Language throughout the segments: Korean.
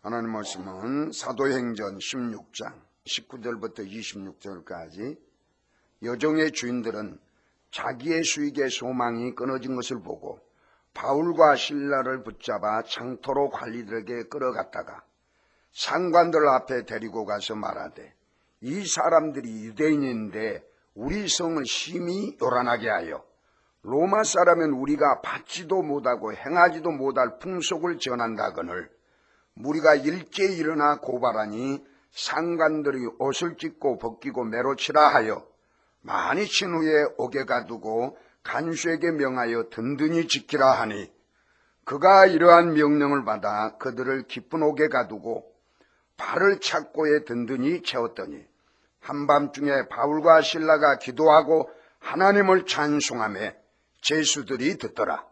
하나님 말씀은 사도행전 16장 19절부터 26절까지 여종의 주인들은 자기의 수익의 소망이 끊어진 것을 보고 바울과 실라를 붙잡아 장터로 관리들에게 끌어갔다가 상관들 앞에 데리고 가서 말하되, 이 사람들이 유대인인데 우리 성을 심히 요란하게 하여 로마 사람은 우리가 받지도 못하고 행하지도 못할 풍속을 전한다거늘 무리가 일제히 일어나 고발하니 상관들이 옷을 찢고 벗기고 매로 치라 하여 많이 친 후에 옥에 가두고 간수에게 명하여 든든히 지키라 하니, 그가 이러한 명령을 받아 그들을 깊은 옥에 가두고 발을 착고에 든든히 채웠더니 한밤중에 바울과 실라가 기도하고 하나님을 찬송하며 제수들이 듣더라.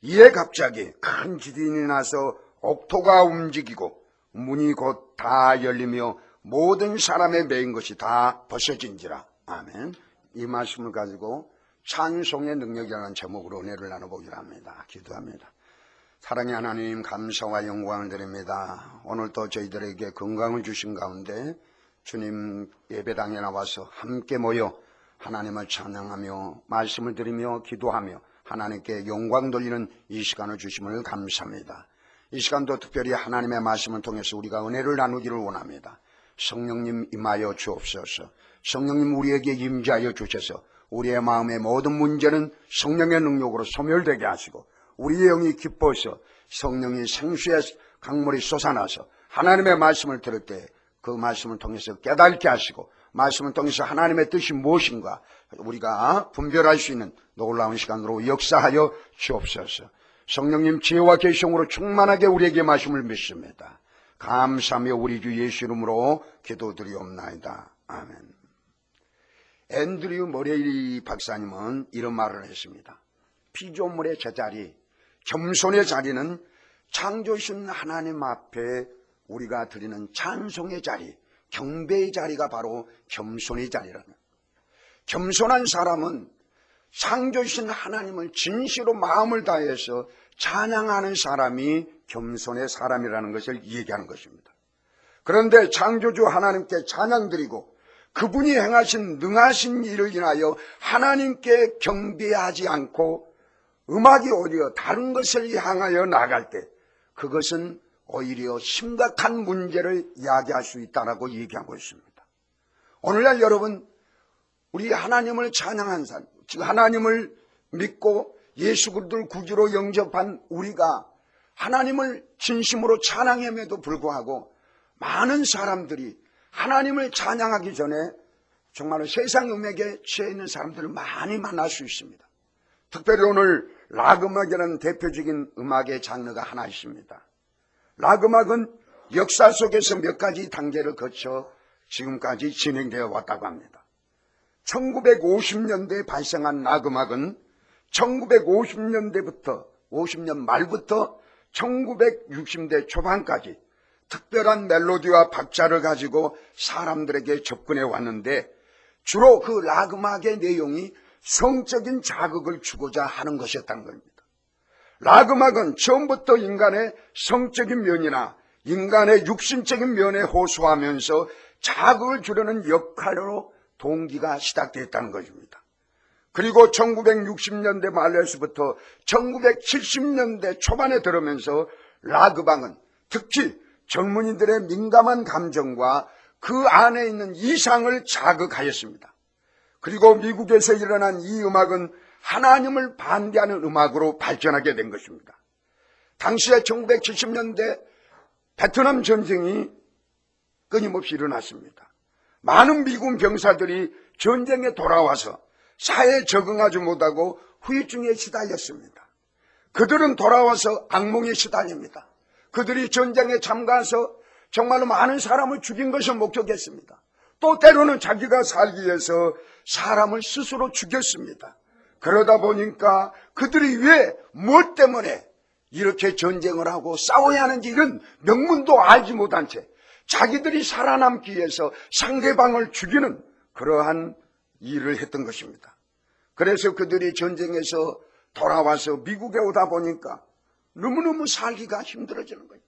이에 갑자기 큰 지진이 나서 옥토가 움직이고 문이 곧 다 열리며 모든 사람의 매인 것이 다 벗어진지라. 아멘. 이 말씀을 가지고 찬송의 능력이라는 제목으로 은혜를 나눠보기로 합니다. 기도합니다. 사랑의 하나님, 감사와 영광을 드립니다. 오늘도 저희들에게 건강을 주신 가운데 주님 예배당에 나와서 함께 모여 하나님을 찬양하며 말씀을 드리며 기도하며 하나님께 영광 돌리는 이 시간을 주심을 감사합니다. 이 시간도 특별히 하나님의 말씀을 통해서 우리가 은혜를 나누기를 원합니다. 성령님 임하여 주옵소서. 성령님 우리에게 임재하여 주셔서 우리의 마음의 모든 문제는 성령의 능력으로 소멸되게 하시고 우리의 영이 기뻐서 성령이 생수의 강물이 솟아나서 하나님의 말씀을 들을 때 그 말씀을 통해서 깨닫게 하시고 말씀을 통해서 하나님의 뜻이 무엇인가 우리가 분별할 수 있는 놀라운 시간으로 역사하여 주옵소서. 성령님 지혜와 계시용으로 충만하게 우리에게 말씀을 믿습니다. 감사하며 우리 주 예수 이름으로 기도드리옵나이다. 아멘. 앤드류 머레이 박사님은 이런 말을 했습니다. 피조물의 제자리, 겸손의 자리는 창조신 하나님 앞에 우리가 드리는 찬송의 자리, 경배의 자리가 바로 겸손의 자리라는. 겸손한 사람은 창조신 하나님을 진실로 마음을 다해서 찬양하는 사람이 겸손의 사람이라는 것을 얘기하는 것입니다. 그런데 창조주 하나님께 찬양드리고 그분이 행하신 능하신 일을 인하여 하나님께 경배하지 않고 음악이 오히려 다른 것을 향하여 나갈 때 그것은 오히려 심각한 문제를 야기할 수 있다고 얘기하고 있습니다. 오늘날 여러분, 우리 하나님을 찬양한 사람, 즉 하나님을 믿고 예수 그리스도를 구주로 영접한 우리가 하나님을 진심으로 찬양함에도 불구하고 많은 사람들이 하나님을 찬양하기 전에 정말로 세상 음악에 취해 있는 사람들을 많이 만날 수 있습니다. 특별히 오늘 락 음악이라는 대표적인 음악의 장르가 하나 있습니다. 락 음악은 역사 속에서 몇 가지 단계를 거쳐 지금까지 진행되어 왔다고 합니다. 1950년대에 발생한 락 음악은 1950년대부터 50년 말부터 1960대 초반까지 특별한 멜로디와 박자를 가지고 사람들에게 접근해 왔는데 주로 그 락 음악의 내용이 성적인 자극을 주고자 하는 것이었다는 겁니다. 락 음악은 처음부터 인간의 성적인 면이나 인간의 육신적인 면에 호소하면서 자극을 주려는 역할로 동기가 시작됐다는 것입니다. 그리고 1960년대 말에서부터 1970년대 초반에 들으면서 락 음악은 특히 젊은이들의 민감한 감정과 그 안에 있는 이상을 자극하였습니다. 그리고 미국에서 일어난 이 음악은 하나님을 반대하는 음악으로 발전하게 된 것입니다. 당시에 1970년대 베트남 전쟁이 끊임없이 일어났습니다. 많은 미군 병사들이 전쟁에 돌아와서 사회에 적응하지 못하고 후유증에 시달렸습니다. 그들은 돌아와서 악몽에 시달립니다. 그들이 전쟁에 참가해서 정말로 많은 사람을 죽인 것을 목격했습니다. 또 때로는 자기가 살기 위해서 사람을 스스로 죽였습니다. 그러다 보니까 그들이 왜, 뭘 때문에 이렇게 전쟁을 하고 싸워야 하는지 이런 명문도 알지 못한 채 자기들이 살아남기 위해서 상대방을 죽이는 그러한 일을 했던 것입니다. 그래서 그들이 전쟁에서 돌아와서 미국에 오다 보니까 너무너무 살기가 힘들어지는 거예요.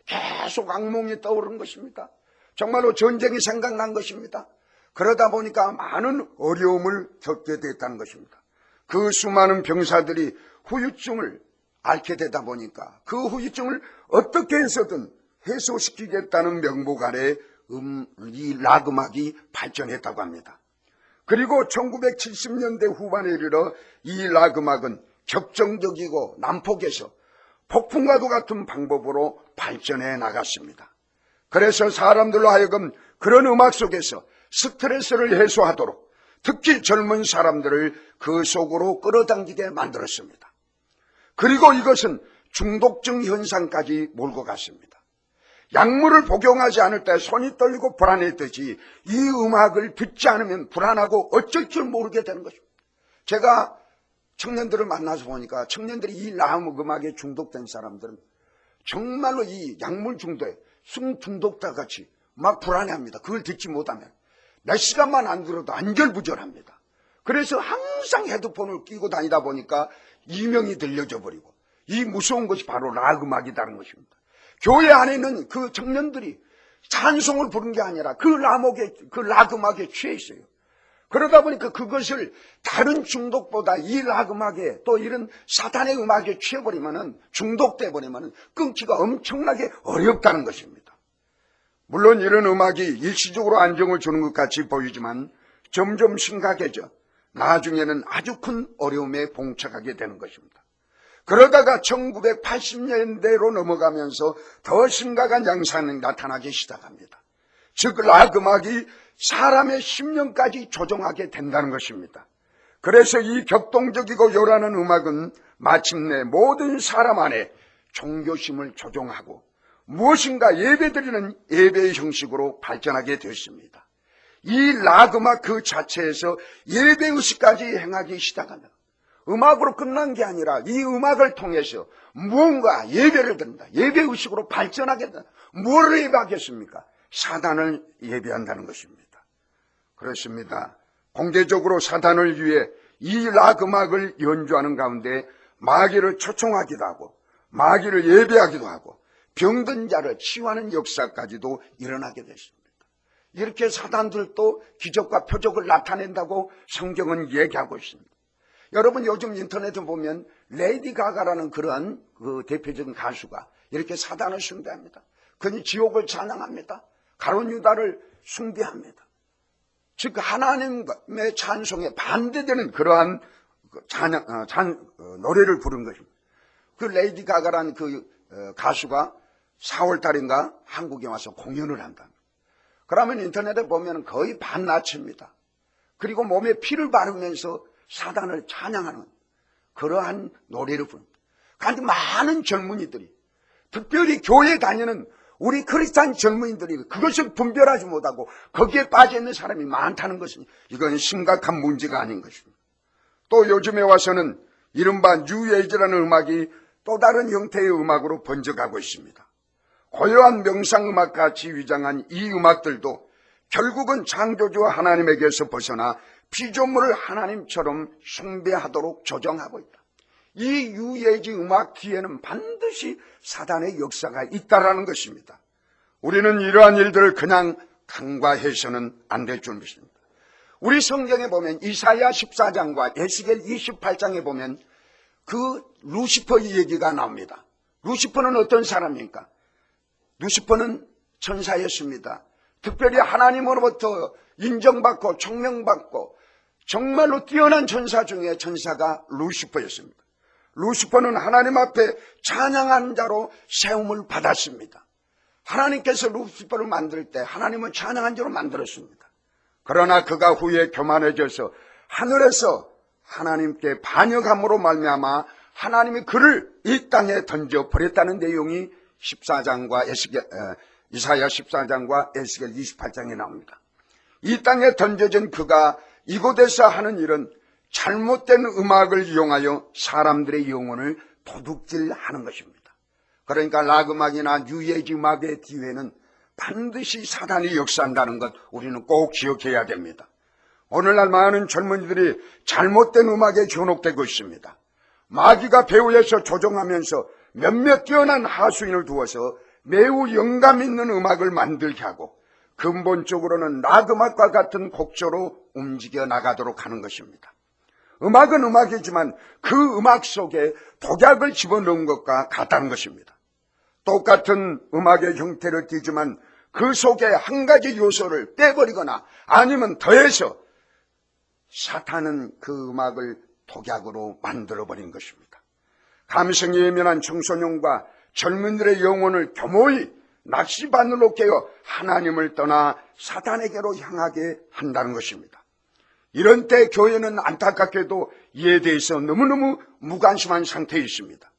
계속 악몽이 떠오르는 것입니다. 정말로 전쟁이 생각난 것입니다. 그러다 보니까 많은 어려움을 겪게 됐다는 것입니다. 그 수많은 병사들이 후유증을 앓게 되다 보니까 그 후유증을 어떻게 해서든 해소시키겠다는 명목 아래 이 락 음악이 발전했다고 합니다. 그리고 1970년대 후반에 이르러 이 락 음악은 격정적이고 난폭해서 폭풍과도 같은 방법으로 발전해 나갔습니다. 그래서 사람들로 하여금 그런 음악 속에서 스트레스를 해소하도록 특히 젊은 사람들을 그 속으로 끌어당기게 만들었습니다. 그리고 이것은 중독증 현상까지 몰고 갔습니다. 약물을 복용하지 않을 때 손이 떨리고 불안했듯이 이 음악을 듣지 않으면 불안하고 어쩔 줄 모르게 되는 것입니다. 제가 청년들을 만나서 보니까 청년들이 이 음악에 중독된 사람들은 정말로 이 약물 중독에 술 중독자 같이 막 불안해합니다. 그걸 듣지 못하면 몇 시간만 안 들어도 안절부절합니다. 그래서 항상 헤드폰을 끼고 다니다 보니까 이명이 들려져 버리고 이 무서운 것이 바로 락 음악이라는 것입니다. 교회 안에는 그 청년들이 찬송을 부른 게 아니라 그 락 음악에 취해 있어요. 그러다 보니까 그것을 다른 중독보다 이 락 음악에 또 이런 사탄의 음악에 취해버리면은 중독돼 버리면은 끊기가 엄청나게 어렵다는 것입니다. 물론 이런 음악이 일시적으로 안정을 주는 것 같이 보이지만 점점 심각해져 나중에는 아주 큰 어려움에 봉착하게 되는 것입니다. 그러다가 1980년대로 넘어가면서 더 심각한 양상이 나타나기 시작합니다. 즉 락 음악이 사람의 심령까지 조종하게 된다는 것입니다. 그래서 이 격동적이고 요란한 음악은 마침내 모든 사람 안에 종교심을 조종하고 무엇인가 예배드리는 예배의 형식으로 발전하게 됐습니다. 이 락 음악 그 자체에서 예배의식까지 행하기 시작합니다. 음악으로 끝난 게 아니라 이 음악을 통해서 무언가 예배를 드린다. 예배의식으로 발전하게 된다. 무엇을 예배하겠습니까? 사단을 예배한다는 것입니다. 그렇습니다. 공개적으로 사단을 위해 이 락 음악을 연주하는 가운데 마귀를 초청하기도 하고 마귀를 예배하기도 하고 병든 자를 치유하는 역사까지도 일어나게 됐습니다. 이렇게 사단들도 기적과 표적을 나타낸다고 성경은 얘기하고 있습니다. 여러분 요즘 인터넷에 보면 레이디 가가라는 그런 그 대표적인 가수가 이렇게 사단을 숭배합니다. 그는 지옥을 찬양합니다. 가룟 유다를 숭배합니다. 즉 하나님의 찬송에 반대되는 그러한 노래를 부른 것입니다. 그 레이디 가가라는 그 가수가 4월 달인가 한국에 와서 공연을 한다. 그러면 인터넷에 보면 거의 반나치입니다. 그리고 몸에 피를 바르면서 사단을 찬양하는 그러한 노래를 부릅니다. 그런데 많은 젊은이들이 특별히 교회에 다니는 우리 크리스찬 젊은이들이 그것을 분별하지 못하고 거기에 빠져 있는 사람이 많다는 것은 이건 심각한 문제가 아닌 것입니다. 또 요즘에 와서는 이른바 뉴에이지라는 음악이 또 다른 형태의 음악으로 번져가고 있습니다. 고요한 명상음악같이 위장한 이 음악들도 결국은 창조주 하나님에게서 벗어나 피조물을 하나님처럼 숭배하도록 조정하고 있다. 이 뉴에이지 음악 뒤에는 반드시 사단의 역사가 있다라는 것입니다. 우리는 이러한 일들을 그냥 간과해서는 안 될 줄 믿습니다. 우리 성경에 보면 이사야 14장과 에스겔 28장에 보면 그 루시퍼의 얘기가 나옵니다. 루시퍼는 어떤 사람입니까? 루시퍼는 천사였습니다. 특별히 하나님으로부터 인정받고 총명받고 정말로 뛰어난 천사 중에 천사가 루시퍼였습니다. 루시퍼는 하나님 앞에 찬양하는 자로 세움을 받았습니다. 하나님께서 루시퍼를 만들 때 하나님은 찬양한 자로 만들었습니다. 그러나 그가 후에 교만해져서 하늘에서 하나님께 반역함으로 말미암아 하나님이 그를 이 땅에 던져버렸다는 내용이 14장과 이사야 14장과 에스겔 28장에 나옵니다. 이 땅에 던져진 그가 이곳에서 하는 일은 잘못된 음악을 이용하여 사람들의 영혼을 도둑질하는 것입니다. 그러니까 락 음악이나 뉴에이지 음악의 뒤에는 반드시 사단이 역사한다는 것 우리는 꼭 기억해야 됩니다. 오늘날 많은 젊은이들이 잘못된 음악에 현혹되고 있습니다. 마귀가 배후에서 조종하면서 몇몇 뛰어난 하수인을 두어서 매우 영감 있는 음악을 만들게 하고 근본적으로는 락음악과 같은 곡조로 움직여 나가도록 하는 것입니다. 음악은 음악이지만 그 음악 속에 독약을 집어넣은 것과 같다는 것입니다. 똑같은 음악의 형태를 띠지만 그 속에 한 가지 요소를 빼버리거나 아니면 더해서 사탄은 그 음악을 독약으로 만들어버린 것입니다. 감성이 예민한 청소년과 젊은이들의 영혼을 교모히 낚시바늘로 깨어 하나님을 떠나 사탄에게로 향하게 한다는 것입니다. 이런 때 교회는 안타깝게도 이에 대해서 너무너무 무관심한 상태에 있습니다.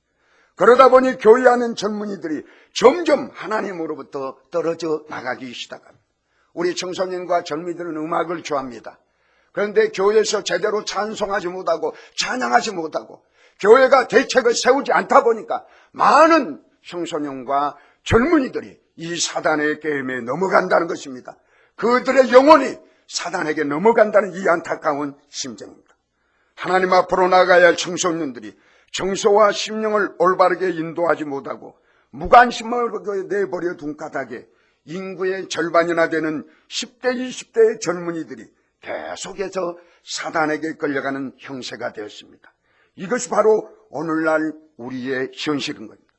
그러다 보니 교회 안의 젊은이들이 점점 하나님으로부터 떨어져 나가기 시작합니다. 우리 청소년과 젊은이들은 음악을 좋아합니다. 그런데 교회에서 제대로 찬송하지 못하고 찬양하지 못하고 교회가 대책을 세우지 않다 보니까 많은 청소년과 젊은이들이 이 사단의 게임에 넘어간다는 것입니다. 그들의 영혼이 사단에게 넘어간다는 이 안타까운 심정입니다. 하나님 앞으로 나가야 할 청소년들이 정서와 심령을 올바르게 인도하지 못하고 무관심을 내버려 둔 까닭에 인구의 절반이나 되는 10대, 20대의 젊은이들이 계속해서 사단에게 끌려가는 형세가 되었습니다. 이것이 바로 오늘날 우리의 현실인 겁니다.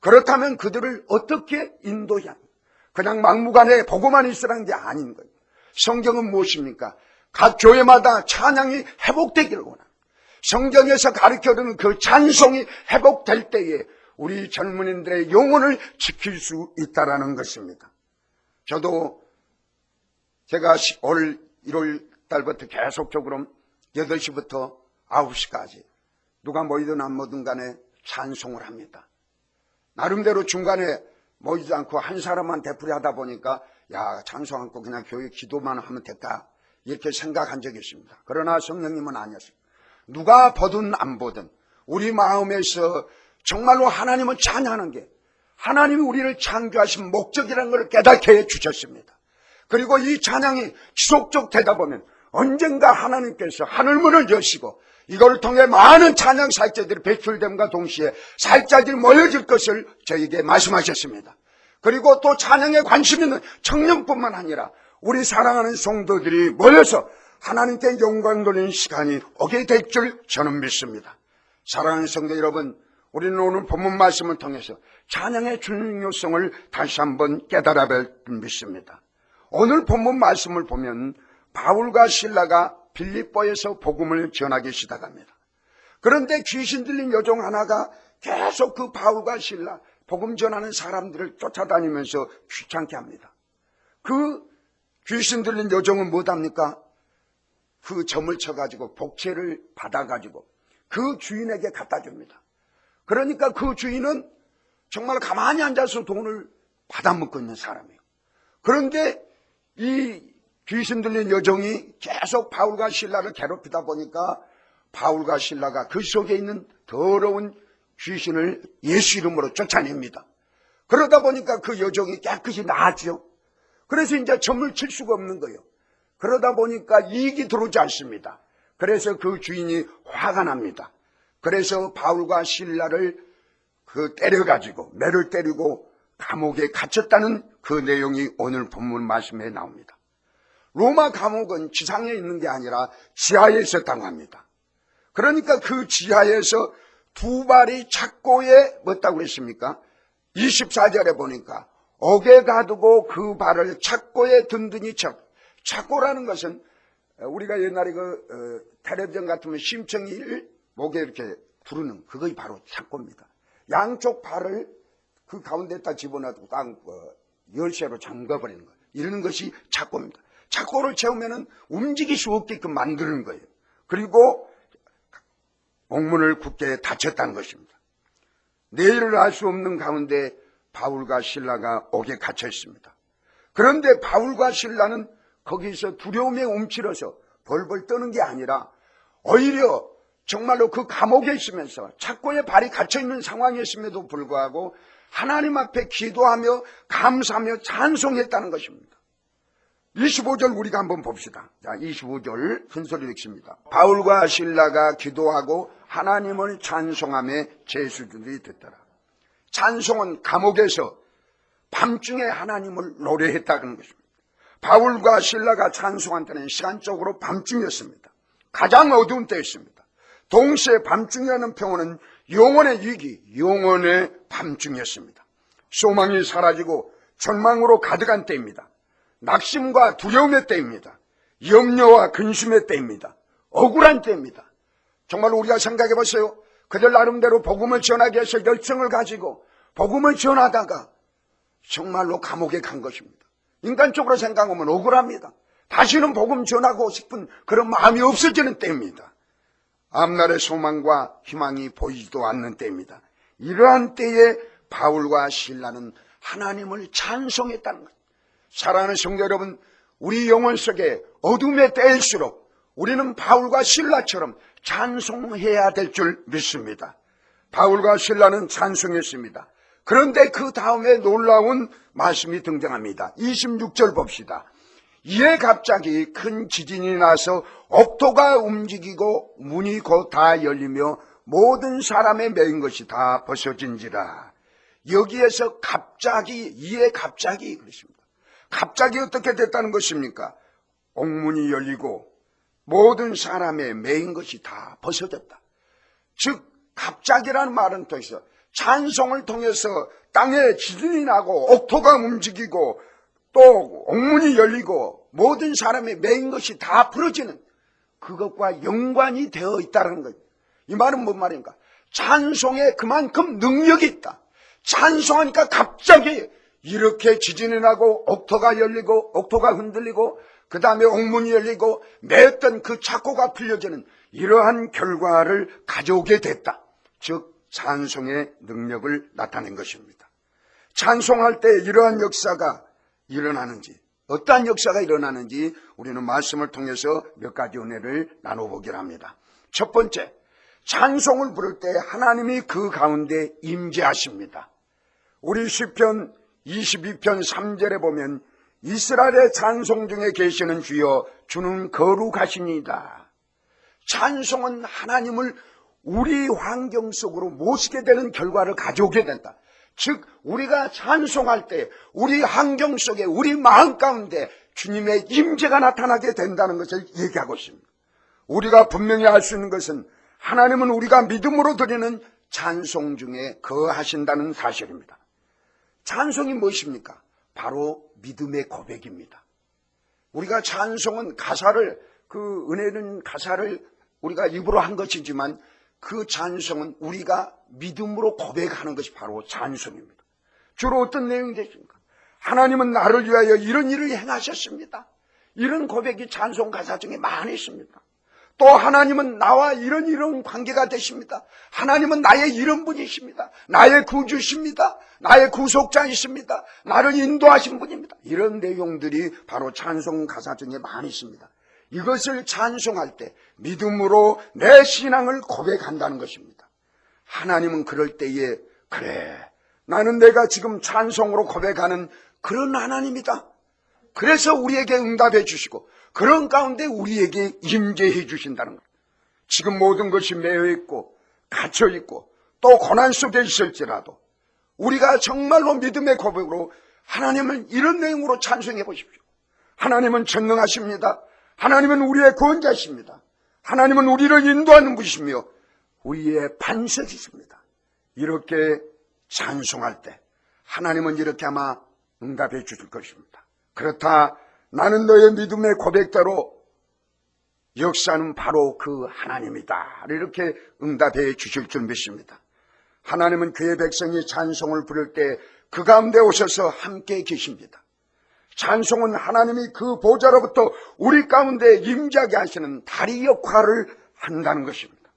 그렇다면 그들을 어떻게 인도해야 합니까? 그냥 막무가내 보고만 있으라는 게 아닌 거예요. 성경은 무엇입니까? 각 교회마다 찬양이 회복되기를 원합니다. 성경에서 가르쳐주는 그 찬송이 회복될 때에 우리 젊은이들의 영혼을 지킬 수 있다는 것입니다. 저도 제가 올 1월 달부터 계속적으로 8시부터 9시까지 누가 모이든 안 모이든 간에 찬송을 합니다. 나름대로 중간에 모이지 않고 한 사람만 되풀이 하다 보니까 야, 찬송 않고 그냥 교회 기도만 하면 됐다 이렇게 생각한 적이 있습니다. 그러나 성령님은 아니었습니다. 누가 보든 안 보든 우리 마음에서 정말로 하나님을 찬양하는 게 하나님이 우리를 창조하신 목적이라는 걸 깨닫게 해주셨습니다. 그리고 이 찬양이 지속적 되다 보면 언젠가 하나님께서 하늘문을 여시고 이걸 통해 많은 찬양 사역자들이 배출됨과 동시에 사역자들이 모여질 것을 저에게 말씀하셨습니다. 그리고 또 찬양에 관심 있는 청년뿐만 아니라 우리 사랑하는 성도들이 모여서 하나님께 영광 돌리는 시간이 오게 될 줄 저는 믿습니다. 사랑하는 성도 여러분, 우리는 오늘 본문 말씀을 통해서 찬양의 중요성을 다시 한번 깨달아 볼 믿습니다. 오늘 본문 말씀을 보면 바울과 실라가 빌립보에서 복음을 전하기 시작합니다. 그런데 귀신 들린 여종 하나가 계속 그 바울과 실라 복음 전하는 사람들을 쫓아다니면서 귀찮게 합니다. 그 귀신 들린 여종은 뭐합니까? 그 점을 쳐가지고 복채를 받아가지고 그 주인에게 갖다 줍니다. 그러니까 그 주인은 정말 가만히 앉아서 돈을 받아먹고 있는 사람이에요. 그런데 이 귀신 들린 여종이 계속 바울과 실라를 괴롭히다 보니까 바울과 실라가 그 속에 있는 더러운 귀신을 예수 이름으로 쫓아냅니다. 그러다 보니까 그 여종이 깨끗이 나았죠. 그래서 이제 점을 칠 수가 없는 거예요. 그러다 보니까 이익이 들어오지 않습니다. 그래서 그 주인이 화가 납니다. 그래서 바울과 실라를 때려가지고 매를 때리고 감옥에 갇혔다는 그 내용이 오늘 본문 말씀에 나옵니다. 로마 감옥은 지상에 있는 게 아니라 지하에 있었다고 합니다. 그러니까 그 지하에서 두 발이 착고에 뭐다고 했습니까? 24절에 보니까 옥에 가두고 그 발을 착고에 든든히 착고라는 것은 우리가 옛날에 텔레비전 같으면 심청이를 목에 이렇게 부르는 그것이 바로 착고입니다. 양쪽 발을 그 가운데에다 집어넣고 딱 열쇠로 잠가버리는 거예요. 이러는 것이 착고입니다. 착고를 채우면은 움직일 수 없게끔 만드는 거예요. 그리고 옥문을 굳게 닫혔다는 것입니다. 내일을 알 수 없는 가운데 바울과 실라가 옥에 갇혀 있습니다. 그런데 바울과 실라는 거기서 두려움에 움츠러서 벌벌 떠는 게 아니라 오히려 정말로 그 감옥에 있으면서 착고에 발이 갇혀 있는 상황이었음에도 불구하고 하나님 앞에 기도하며 감사하며 찬송했다는 것입니다. 25절 우리가 한번 봅시다. 자, 25절 큰소리 읽습니다. 바울과 실라가 기도하고 하나님을 찬송하며 제수들이 듣더라. 찬송은 감옥에서 밤중에 하나님을 노래했다는 것입니다. 바울과 실라가 찬송한 때는 시간적으로 밤중이었습니다. 가장 어두운 때였습니다. 동시에 밤중이라는 표현은 영혼의 위기, 영혼의 밤중이었습니다. 소망이 사라지고 절망으로 가득한 때입니다. 낙심과 두려움의 때입니다. 염려와 근심의 때입니다. 억울한 때입니다. 정말 우리가 생각해 보세요. 그들 나름대로 복음을 전하기 위해서 열정을 가지고 복음을 전하다가 정말로 감옥에 간 것입니다. 인간적으로 생각하면 억울합니다. 다시는 복음 전하고 싶은 그런 마음이 없어지는 때입니다. 앞날의 소망과 희망이 보이지도 않는 때입니다. 이러한 때에 바울과 실라는 하나님을 찬송했다는 것. 사랑하는 성도 여러분, 우리 영혼 속에 어둠의 때일수록 우리는 바울과 실라처럼 찬송해야 될 줄 믿습니다. 바울과 실라는 찬송했습니다. 그런데 그 다음에 놀라운 말씀이 등장합니다. 26절 봅시다. 이에 갑자기 큰 지진이 나서 옥토가 움직이고 문이 곧 다 열리며 모든 사람의 매인 것이 다 벗어진지라. 여기에서 갑자기, 이에 갑자기 그렇습니다. 갑자기 어떻게 됐다는 것입니까? 옥문이 열리고 모든 사람의 매인 것이 다 벗어졌다. 즉 갑자기라는 말은 또 있어. 찬송을 통해서 땅에 지진이 나고 옥토가 움직이고 또 옥문이 열리고 모든 사람의 매인 것이 다 부러지는 그것과 연관이 되어 있다는 거예요. 이 말은 뭔 말인가? 찬송에 그만큼 능력이 있다. 찬송하니까 갑자기 이렇게 지진이 나고 옥토가 열리고 옥토가 흔들리고 그 다음에 옥문이 열리고 매였던 그 착고가 풀려지는 이러한 결과를 가져오게 됐다. 즉 찬송의 능력을 나타낸 것입니다. 찬송할 때 이러한 역사가 일어나는지, 어떠한 역사가 일어나는지 우리는 말씀을 통해서 몇 가지 은혜를 나눠보기를 합니다. 첫 번째, 찬송을 부를 때 하나님이 그 가운데 임재하십니다. 우리 시편 22편 3절에 보면 이스라엘의 찬송 중에 계시는 주여 주는 거룩하시니이다. 찬송은 하나님을 우리 환경 속으로 모시게 되는 결과를 가져오게 된다. 즉 우리가 찬송할 때 우리 환경 속에 우리 마음 가운데 주님의 임재가 나타나게 된다는 것을 얘기하고 있습니다. 우리가 분명히 알 수 있는 것은 하나님은 우리가 믿음으로 드리는 찬송 중에 거하신다는 사실입니다. 찬송이 무엇입니까? 바로 믿음의 고백입니다. 우리가 찬송은 가사를, 그 은혜는 가사를 우리가 입으로 한 것이지만 그 찬송은 우리가 믿음으로 고백하는 것이 바로 찬송입니다. 주로 어떤 내용이 되십니까? 하나님은 나를 위하여 이런 일을 행하셨습니다. 이런 고백이 찬송 가사 중에 많이 있습니다. 또 하나님은 나와 이런 관계가 되십니다. 하나님은 나의 이런 분이십니다. 나의 구주십니다. 나의 구속자이십니다. 나를 인도하신 분입니다. 이런 내용들이 바로 찬송 가사 중에 많이 있습니다. 이것을 찬송할 때 믿음으로 내 신앙을 고백한다는 것입니다. 하나님은 그럴 때에 그래, 나는 내가 지금 찬송으로 고백하는 그런 하나님이다. 그래서 우리에게 응답해 주시고 그런 가운데 우리에게 임재해 주신다는 것. 지금 모든 것이 매여 있고 갇혀 있고 또 고난 속에 있을지라도 우리가 정말로 믿음의 고백으로 하나님을 이런 내용으로 찬송해 보십시오. 하나님은 전능하십니다. 하나님은 우리의 구원자십니다. 하나님은 우리를 인도하는 분이시며 우리의 반석이십니다. 이렇게 찬송할 때 하나님은 이렇게 아마 응답해 주실 것입니다. 그렇다, 나는 너의 믿음의 고백대로 역사는 바로 그 하나님이다. 이렇게 응답해 주실 줄 믿습니다. 하나님은 그의 백성이 찬송을 부를 때 그 가운데 오셔서 함께 계십니다. 찬송은 하나님이 그 보좌로부터 우리 가운데 임재하게 하시는 다리 역할을 한다는 것입니다.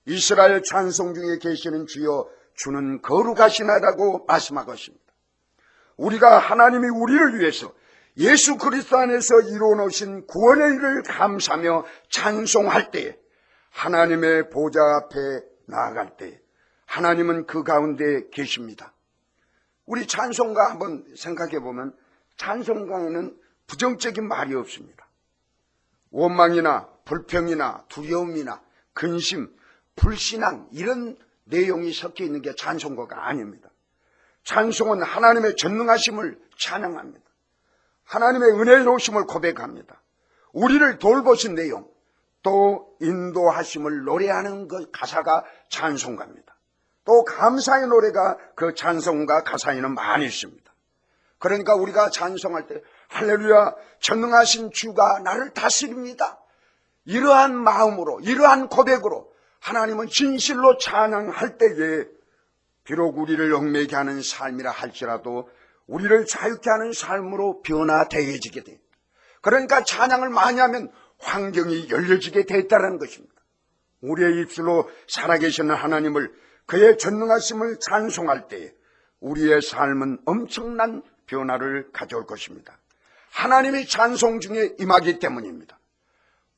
이스라엘 찬송 중에 계시는 주여 주는 거룩하시나라고 말씀하고 있습니다. 우리가 하나님이 우리를 위해서 예수 그리스도 안에서 이루어 놓으신 구원의 일을 감사하며 찬송할 때에 하나님의 보좌 앞에 나아갈 때에 하나님은 그 가운데 계십니다. 우리 찬송가 한번 생각해 보면 찬송가에는 부정적인 말이 없습니다. 원망이나 불평이나 두려움이나 근심, 불신앙 이런 내용이 섞여 있는 게 찬송가가 아닙니다. 찬송은 하나님의 전능하심을 찬양합니다. 하나님의 은혜로우심을 고백합니다. 우리를 돌보신 내용, 또 인도하심을 노래하는 그 가사가 찬송가입니다. 또 감사의 노래가 그 찬송가 가사에는 많이 있습니다. 그러니까 우리가 찬송할 때 할렐루야, 전능하신 주가 나를 다스립니다. 이러한 마음으로, 이러한 고백으로 하나님은 진실로 찬양할 때에 비록 우리를 얽매게 하는 삶이라 할지라도 우리를 자유케 하는 삶으로 변화되어지게 됩니다. 그러니까 찬양을 많이 하면 환경이 열려지게 됐다는 것입니다. 우리의 입술로 살아계시는 하나님을, 그의 전능하심을 찬송할 때에 우리의 삶은 엄청난 변화를 가져올 것입니다. 하나님이 찬송 중에 임하기 때문입니다.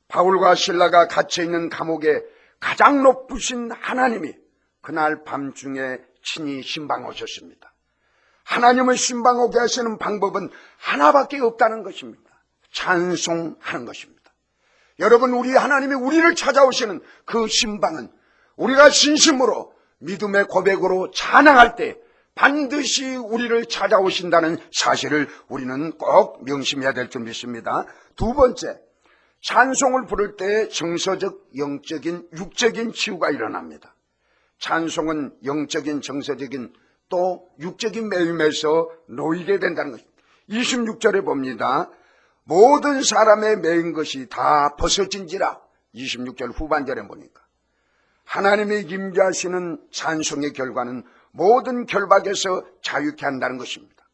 바울과 실라가 갇혀있는 감옥에 가장 높으신 하나님이 그날 밤중에 친히 신방오셨습니다. 하나님을 신방오게 하시는 방법은 하나밖에 없다는 것입니다. 찬송하는 것입니다. 여러분, 우리 하나님이 우리를 찾아오시는 그 신방은 우리가 진심으로 믿음의 고백으로 찬양할 때 반드시 우리를 찾아오신다는 사실을 우리는 꼭 명심해야 될 줄 믿습니다. 두 번째, 찬송을 부를 때 정서적, 영적인, 육적인 치유가 일어납니다. 찬송은 영적인, 정서적인, 또 육적인 매임에서 놓이게 된다는 것입니다. 26절에 봅니다. 모든 사람의 매인 것이 다 벗어진지라. 26절 후반절에 보니까 하나님이 임재하시는 찬송의 결과는 모든 결박에서 자유케 한다는 것입니다.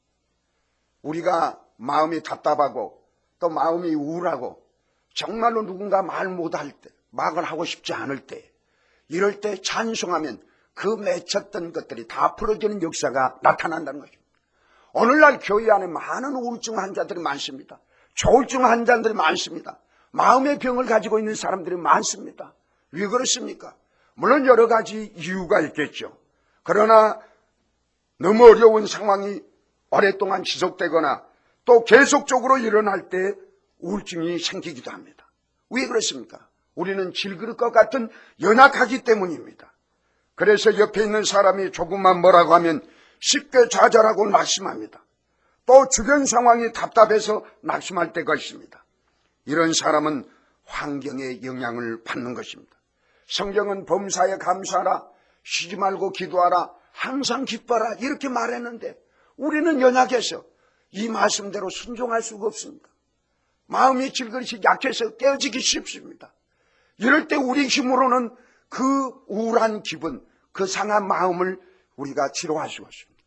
우리가 마음이 답답하고 또 마음이 우울하고 정말로 누군가 말 못할 때, 말을 하고 싶지 않을 때, 이럴 때 찬송하면 그 맺혔던 것들이 다 풀어지는 역사가 나타난다는 것입니다. 오늘날 교회 안에 많은 우울증 환자들이 많습니다. 조울증 환자들이 많습니다. 마음의 병을 가지고 있는 사람들이 많습니다. 왜 그렇습니까? 물론 여러 가지 이유가 있겠죠. 그러나 너무 어려운 상황이 오랫동안 지속되거나 또 계속적으로 일어날 때 우울증이 생기기도 합니다. 왜 그렇습니까? 우리는 질그릇과 같은 연약하기 때문입니다. 그래서 옆에 있는 사람이 조금만 뭐라고 하면 쉽게 좌절하고 낙심합니다. 또 주변 상황이 답답해서 낙심할 때가 있습니다. 이런 사람은 환경의 영향을 받는 것입니다. 성경은 범사에 감사하라, 쉬지 말고 기도하라, 항상 기뻐하라 이렇게 말했는데 우리는 연약해서 이 말씀대로 순종할 수가 없습니다. 마음이 질그릇이 약해서 깨어지기 쉽습니다. 이럴 때 우리 힘으로는 그 우울한 기분, 그 상한 마음을 우리가 치료할 수가 있습니다.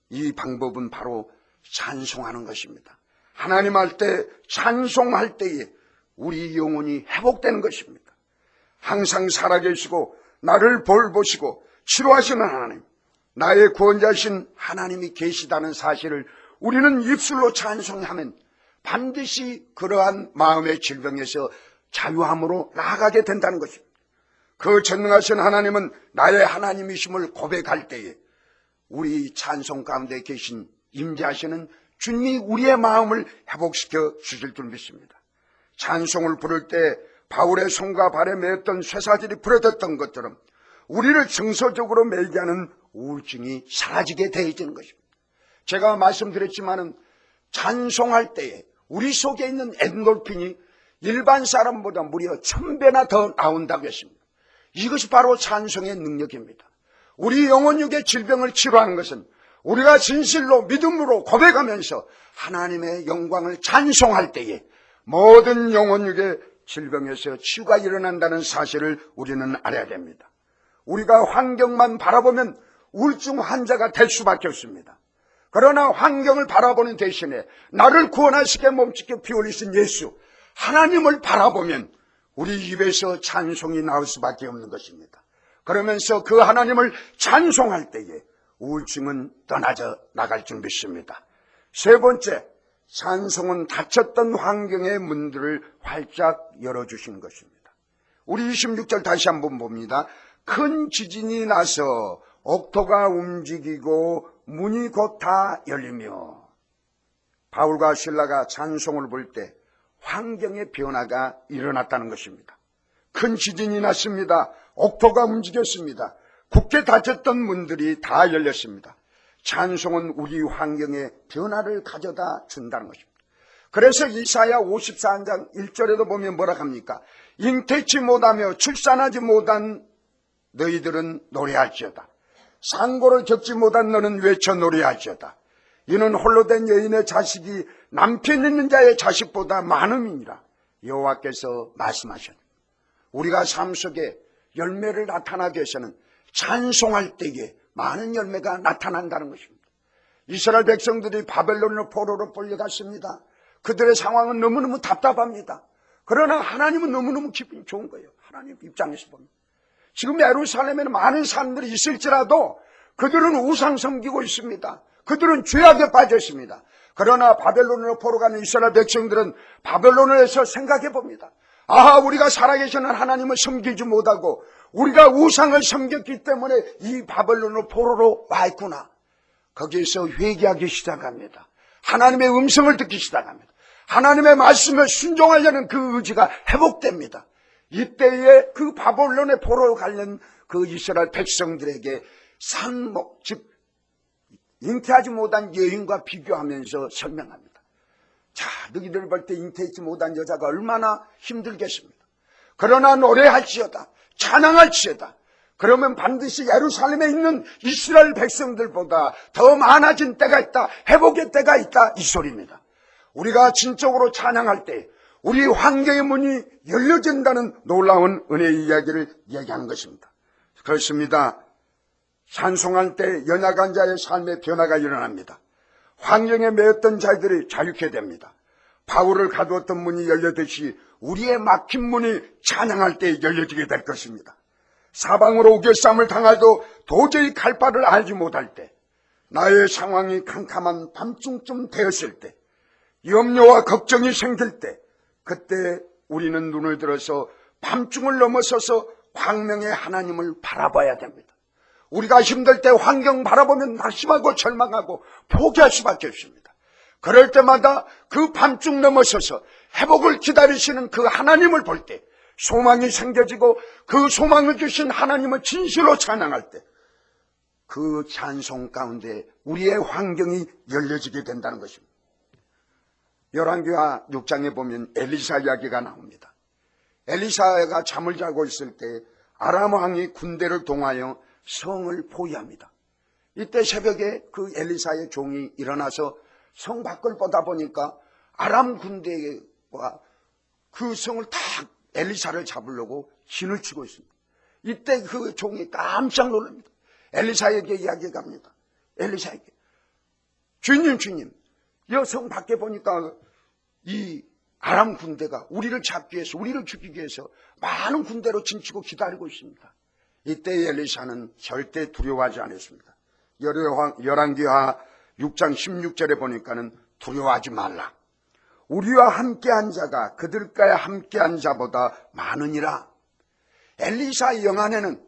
이 방법은 바로 찬송하는 것입니다. 하나님 할 때, 찬송할 때에 우리 영혼이 회복되는 것입니다. 항상 살아계시고 나를 돌보시고 치료하시는 하나님, 나의 구원자신 하나님이 계시다는 사실을 우리는 입술로 찬송하면 반드시 그러한 마음의 질병에서 자유함으로 나아가게 된다는 것입니다. 그 전능하신 하나님은 나의 하나님이심을 고백할 때에 우리 찬송 가운데 계신 임재하시는 주님이 우리의 마음을 회복시켜 주실 줄 믿습니다. 찬송을 부를 때 바울의 손과 발에 매었던 쇠사슬이 부러졌던 것처럼 우리를 정서적으로 매게 하는 우울증이 사라지게 되어지는 것입니다. 제가 말씀드렸지만은 찬송할 때에 우리 속에 있는 엔돌핀이 일반 사람보다 무려 1000배나 더 나온다고 했습니다. 이것이 바로 찬송의 능력입니다. 우리 영혼육의 질병을 치료하는 것은 우리가 진실로 믿음으로 고백하면서 하나님의 영광을 찬송할 때에 모든 영혼육의 질병에서 치유가 일어난다는 사실을 우리는 알아야 됩니다. 우리가 환경만 바라보면 우울증 환자가 될 수밖에 없습니다. 그러나 환경을 바라보는 대신에 나를 구원하시게 몸짓게 피 흘리신 예수 하나님을 바라보면 우리 입에서 찬송이 나올 수밖에 없는 것입니다. 그러면서 그 하나님을 찬송할 때에 우울증은 떠나져 나갈 줄 믿습니다. 세 번째, 찬송은 닫혔던 환경의 문들을 활짝 열어주시는 것입니다. 우리 26절 다시 한번 봅니다. 큰 지진이 나서 옥토가 움직이고 문이 곧 다 열리며. 바울과 실라가 찬송을 볼 때 환경의 변화가 일어났다는 것입니다. 큰 지진이 났습니다. 옥토가 움직였습니다. 굳게 닫혔던 문들이 다 열렸습니다. 찬송은 우리 환경에 변화를 가져다 준다는 것입니다. 그래서 이사야 54장 1절에도 보면 뭐라 합니까? 잉태치 못하며 출산하지 못한 너희들은 노래할지어다. 상고를 겪지 못한 너는 외쳐 노래할지어다. 이는 홀로 된 여인의 자식이 남편 있는 자의 자식보다 많음이니라. 여호와께서 말씀하셨습니다. 우리가 삶 속에 열매를 나타나게 해서는 찬송할 때에 많은 열매가 나타난다는 것입니다. 이스라엘 백성들이 바벨론의 포로로 끌려갔습니다. 그들의 상황은 너무너무 답답합니다. 그러나 하나님은 너무너무 기분이 좋은 거예요. 하나님 입장에서 보면. 지금 예루살렘에는 많은 사람들이 있을지라도 그들은 우상 섬기고 있습니다. 그들은 죄악에 빠져 있습니다. 그러나 바벨론으로 포로 가는 이스라엘 백성들은 바벨론에서 생각해 봅니다. 아하, 우리가 살아계시는 하나님을 섬기지 못하고 우리가 우상을 섬겼기 때문에 이 바벨론으로 포로로 와 있구나. 거기에서 회개하기 시작합니다. 하나님의 음성을 듣기 시작합니다. 하나님의 말씀을 순종하려는 그 의지가 회복됩니다. 이때에 그 바벨론의 포로로 가는 그 이스라엘 백성들에게 산목, 즉 잉태하지 못한 여인과 비교하면서 설명합니다. 자, 너희들 볼 때 잉태하지 못한 여자가 얼마나 힘들겠습니까? 그러나 노래할지어다, 찬양할지어다. 그러면 반드시 예루살렘에 있는 이스라엘 백성들보다 더 많아진 때가 있다, 회복의 때가 있다, 이 소리입니다. 우리가 진정으로 찬양할 때 우리 환경의 문이 열려진다는 놀라운 은혜의 이야기를 얘기하는 것입니다. 그렇습니다. 찬송할 때 연약한 자의 삶의 변화가 일어납니다. 환경에 매였던 자들이 자유케 됩니다. 바울을 가두었던 문이 열려듯이 우리의 막힌 문이 찬양할 때 열려지게 될 것입니다. 사방으로 우겨쌈을 당하도 도저히 갈 바를 알지 못할 때, 나의 상황이 캄캄한 밤중쯤 되었을 때, 염려와 걱정이 생길 때, 그때 우리는 눈을 들어서 밤중을 넘어서서 광명의 하나님을 바라봐야 됩니다. 우리가 힘들 때 환경 바라보면 낙심하고 절망하고 포기할 수밖에 없습니다. 그럴 때마다 그 밤중 넘어서서 회복을 기다리시는 그 하나님을 볼 때 소망이 생겨지고 그 소망을 주신 하나님을 진실로 찬양할 때 그 찬송 가운데 우리의 환경이 열려지게 된다는 것입니다. 열왕기하 6장에 보면 엘리사 이야기가 나옵니다. 엘리사가 잠을 자고 있을 때 아람 왕이 군대를 동하여 성을 포위합니다. 이때 새벽에 그 엘리사의 종이 일어나서 성 밖을 보다 보니까 아람 군대와 그 성을 다 엘리사를 잡으려고 진을 치고 있습니다. 이때 그 종이 깜짝 놀랍니다. 엘리사에게 이야기가 갑니다. 엘리사에게, 주님, 여성 밖에 보니까 이 아람 군대가 우리를 잡기 위해서, 우리를 죽이기 위해서 많은 군대로 진치고 기다리고 있습니다. 이때 엘리사는 절대 두려워하지 않았습니다. 열왕기하 6장 16절에 보니까는 두려워하지 말라. 우리와 함께한 자가 그들과 함께한 자보다 많으니라. 엘리사 영안에는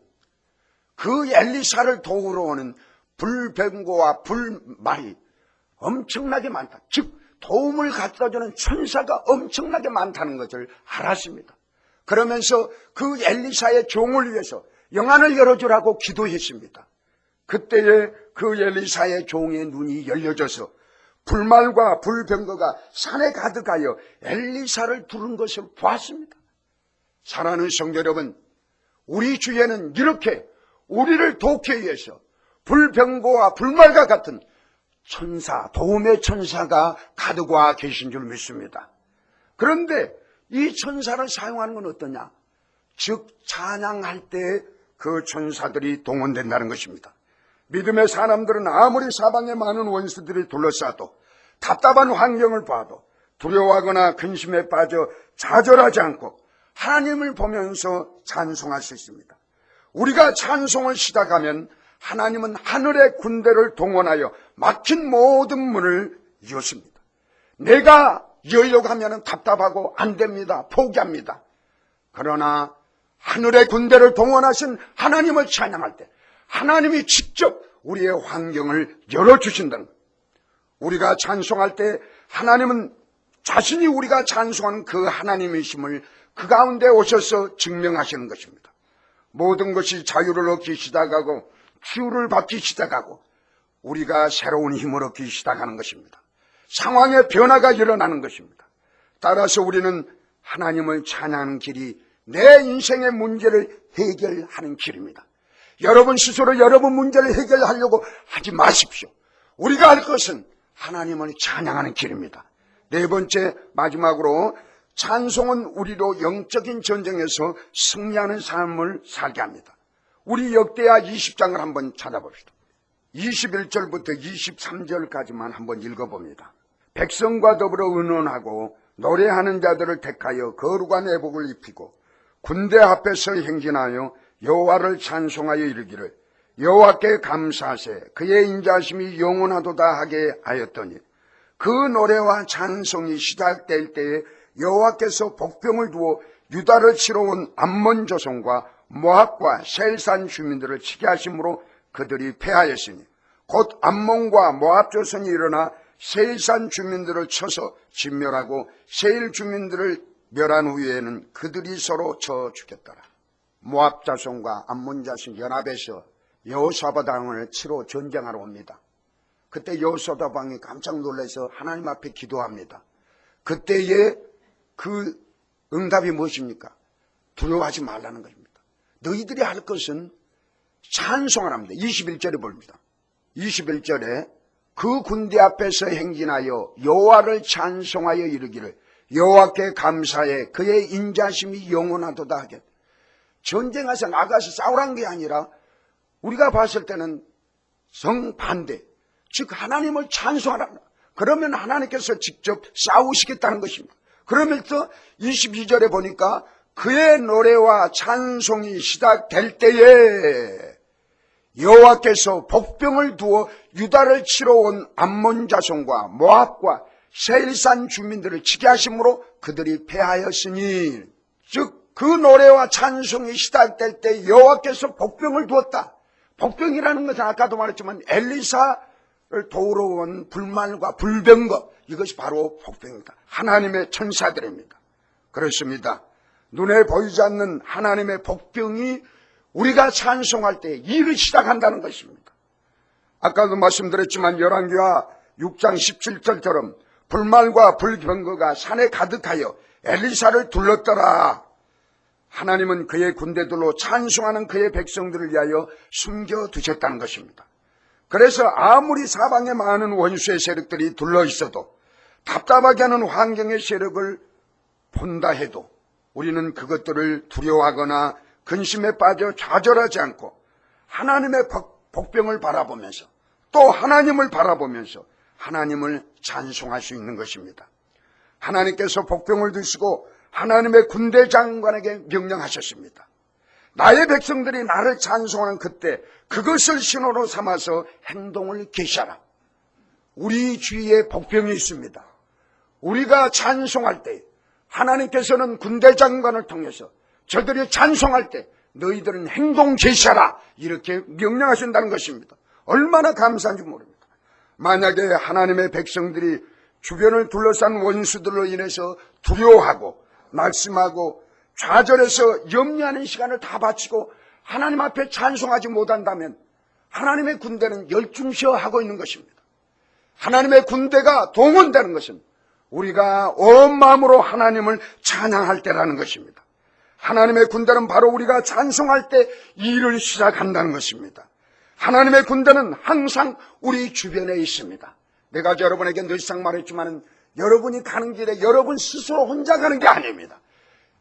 그 엘리사를 도우러 오는 불병거와 불말이 엄청나게 많다. 즉 도움을 갖다주는 천사가 엄청나게 많다는 것을 알았습니다. 그러면서 그 엘리사의 종을 위해서 영안을 열어주라고 기도했습니다. 그때에 그 엘리사의 종의 눈이 열려져서 불말과 불병거가 산에 가득하여 엘리사를 부른 것을 보았습니다. 사랑하는 성도 여러분, 우리 주위에는 이렇게 우리를 돕기 위해서 불병거와 불말과 같은 천사, 도움의 천사가 가득 와 계신 줄 믿습니다. 그런데 이 천사를 사용하는 건 어떠냐? 즉 찬양할 때 그 천사들이 동원된다는 것입니다. 믿음의 사람들은 아무리 사방에 많은 원수들이 둘러싸도 답답한 환경을 봐도 두려워하거나 근심에 빠져 좌절하지 않고 하나님을 보면서 찬송할 수 있습니다. 우리가 찬송을 시작하면 하나님은 하늘의 군대를 동원하여 막힌 모든 문을 여십니다. 내가 열려고 하면 답답하고 안 됩니다. 포기합니다. 그러나 하늘의 군대를 동원하신 하나님을 찬양할 때 하나님이 직접 우리의 환경을 열어주신다는 것. 우리가 찬송할 때 하나님은 자신이 우리가 찬송하는 그 하나님이심을 그 가운데 오셔서 증명하시는 것입니다. 모든 것이 자유를 얻기 시작하고 치유를 받기 시작하고 우리가 새로운 힘을 얻기 시작하는 것입니다. 상황의 변화가 일어나는 것입니다. 따라서 우리는 하나님을 찬양하는 길이 내 인생의 문제를 해결하는 길입니다. 여러분 스스로 여러분 문제를 해결하려고 하지 마십시오. 우리가 할 것은 하나님을 찬양하는 길입니다. 네 번째, 마지막으로 찬송은 우리로 영적인 전쟁에서 승리하는 삶을 살게 합니다. 우리 역대하 20장을 한번 찾아봅시다. 21절부터 23절까지만 한번 읽어봅니다. 백성과 더불어 의논하고 노래하는 자들을 택하여 거룩한 애복을 입히고 군대 앞에서 행진하여 여호와를 찬송하여 이르기를 여호와께 감사하세 그의 인자하심이 영원하도다 하게 하였더니 그 노래와 찬송이 시작될 때에 여호와께서 복병을 두어 유다를 치러 온 암몬 조선과 모압과 셀산 주민들을 치게 하심으로 그들이 패하였으니 곧 암몬과 모압 조선이 일어나 셀산 주민들을 쳐서 진멸하고 세일 주민들을 멸한 후에는 그들이 서로 쳐 죽였더라. 모압 자손과 암몬 자손 연합해서 여호사밧 왕을 치러 전쟁하러 옵니다. 그때 여호사밧 왕이 깜짝 놀라서 하나님 앞에 기도합니다. 그때의 그 응답이 무엇입니까? 두려워하지 말라는 것입니다. 너희들이 할 것은 찬송을 합니다. 21절에 봅니다. 21절에 그 군대 앞에서 행진하여 여호와를 찬송하여 이르기를 여호와께 감사해 그의 인자심이 영원하도다 하겠다. 전쟁에서 나가서 싸우란 게 아니라 우리가 봤을 때는 정반대, 즉 하나님을 찬송하라. 그러면 하나님께서 직접 싸우시겠다는 것입니다. 그러면서 22절에 보니까 그의 노래와 찬송이 시작될 때에 여호와께서 복병을 두어 유다를 치러 온 암몬 자손과 모압과 세일산 주민들을 치게 하심으로 그들이 패하였으니, 즉 그 노래와 찬송이 시작될 때 여호와께서 복병을 두었다. 복병이라는 것은 아까도 말했지만 엘리사를 도우러 온 불말과 불병거, 이것이 바로 복병입니다. 하나님의 천사들입니다. 그렇습니다. 눈에 보이지 않는 하나님의 복병이 우리가 찬송할 때 일을 시작한다는 것입니다. 아까도 말씀드렸지만 열왕기하 6장 17절처럼 불말과 불병거가 산에 가득하여 엘리사를 둘렀더라. 하나님은 그의 군대들로 찬송하는 그의 백성들을 위하여 숨겨두셨다는 것입니다. 그래서 아무리 사방에 많은 원수의 세력들이 둘러있어도 답답하게 하는 환경의 세력을 본다 해도 우리는 그것들을 두려워하거나 근심에 빠져 좌절하지 않고 하나님의 복병을 바라보면서 또 하나님을 바라보면서 하나님을 찬송할 수 있는 것입니다. 하나님께서 복병을 두시고 하나님의 군대 장관에게 명령하셨습니다. 나의 백성들이 나를 찬송하는 그때 그것을 신호로 삼아서 행동을 개시하라. 우리 주위에 복병이 있습니다. 우리가 찬송할 때 하나님께서는 군대 장관을 통해서 저들이 찬송할 때 너희들은 행동 개시하라 이렇게 명령하신다는 것입니다. 얼마나 감사한지 모릅니다. 만약에 하나님의 백성들이 주변을 둘러싼 원수들로 인해서 두려워하고 낙심하고 좌절해서 염려하는 시간을 다 바치고 하나님 앞에 찬송하지 못한다면 하나님의 군대는 열중시하고 있는 것입니다. 하나님의 군대가 동원되는 것은 우리가 온 마음으로 하나님을 찬양할 때라는 것입니다. 하나님의 군대는 바로 우리가 찬송할 때 일을 시작한다는 것입니다. 하나님의 군대는 항상 우리 주변에 있습니다. 내가 여러분에게 늘상 말했지만 여러분이 가는 길에 여러분 스스로 혼자 가는 게 아닙니다.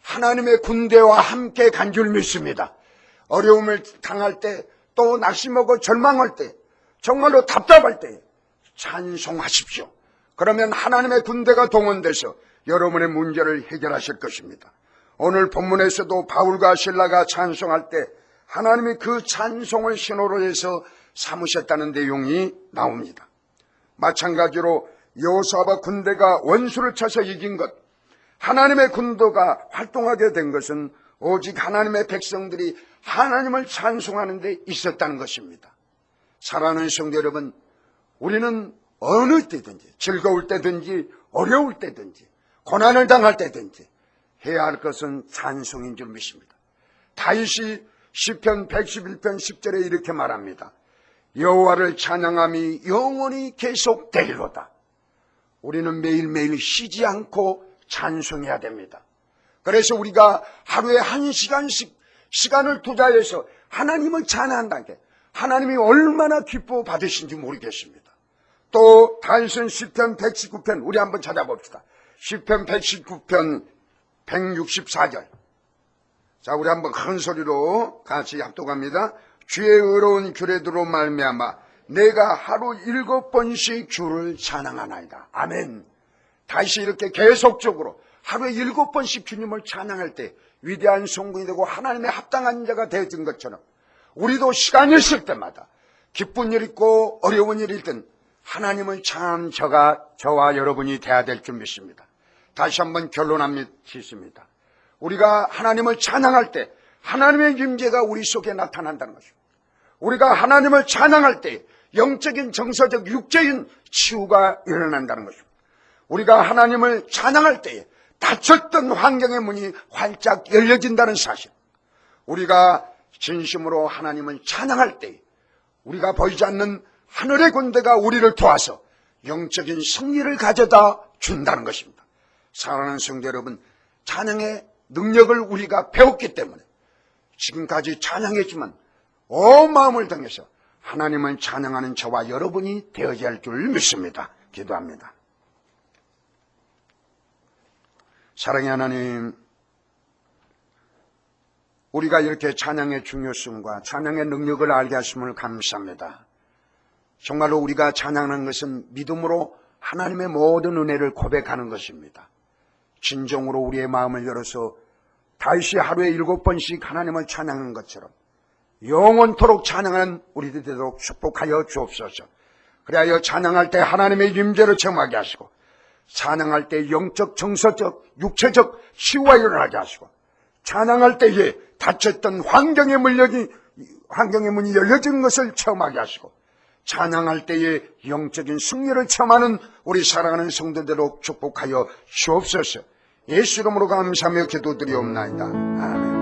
하나님의 군대와 함께 간 줄 믿습니다. 어려움을 당할 때, 또 낙심하고 절망할 때, 정말로 답답할 때 찬송하십시오. 그러면 하나님의 군대가 동원돼서 여러분의 문제를 해결하실 것입니다. 오늘 본문에서도 바울과 실라가 찬송할 때 하나님이 그 찬송을 신호로 해서 삼으셨다는 내용이 나옵니다. 마찬가지로 여호사밧 군대가 원수를 쳐서 이긴 것, 하나님의 군대가 활동하게 된 것은 오직 하나님의 백성들이 하나님을 찬송하는 데 있었다는 것입니다. 사랑하는 성도 여러분, 우리는 어느 때든지 즐거울 때든지 어려울 때든지 고난을 당할 때든지 해야 할 것은 찬송인 줄 믿습니다. 다윗이 시편 111편 10절에 이렇게 말합니다. 여호와를 찬양함이 영원히 계속되리로다. 우리는 매일매일 쉬지 않고 찬송해야 됩니다. 그래서 우리가 하루에 1시간씩 시간을 투자해서 하나님을 찬양한다는 게 하나님이 얼마나 기뻐 받으신지 모르겠습니다. 또 다윗은 시편 119편 우리 한번 찾아봅시다. 시편 119편 164절. 자, 우리 한번 큰 소리로 같이 합독합니다. 주의 의로운 규례대로 말미암아 내가 하루 7번씩 주를 찬양하나이다. 아멘. 다시 이렇게 계속적으로 하루에 7번씩 주님을 찬양할 때 위대한 성공이 되고 하나님의 합당한 자가 되어진 것처럼 우리도 시간이 있을 때마다 기쁜 일 있고 어려운 일이 있든 하나님을 참 저와 여러분이 돼야 될 줄 믿습니다. 다시 한번 결론합니다. 우리가 하나님을 찬양할 때 하나님의 임재가 우리 속에 나타난다는 것입니다. 우리가 하나님을 찬양할 때 영적인 정서적 육체인 치유가 일어난다는 것입니다. 우리가 하나님을 찬양할 때에 닫혔던 환경의 문이 활짝 열려진다는 사실, 우리가 진심으로 하나님을 찬양할 때 우리가 보이지 않는 하늘의 군대가 우리를 도와서 영적인 승리를 가져다 준다는 것입니다. 사랑하는 성도 여러분, 찬양의 능력을 우리가 배웠기 때문에 지금까지 찬양했지만 온 마음을 당해서 하나님을 찬양하는 저와 여러분이 되어야 할 줄 믿습니다. 기도합니다. 사랑의 하나님, 우리가 이렇게 찬양의 중요성과 찬양의 능력을 알게 하심을 감사합니다. 정말로 우리가 찬양하는 것은 믿음으로 하나님의 모든 은혜를 고백하는 것입니다. 진정으로 우리의 마음을 열어서 다윗이 하루에 7번씩 하나님을 찬양하는 것처럼 영원토록 찬양하는 우리들 되도록 축복하여 주옵소서. 그리하여 찬양할 때 하나님의 임재를 체험하게 하시고 찬양할 때 영적, 정서적, 육체적 치유가 일어나게 하시고 찬양할 때에 닫혔던 환경의 문이 열려진 것을 체험하게 하시고 찬양할 때에 영적인 승리를 체험하는 우리 사랑하는 성도들로 축복하여 주옵소서. 예수 이름으로 감사하며 기도드리옵나이다. 아멘.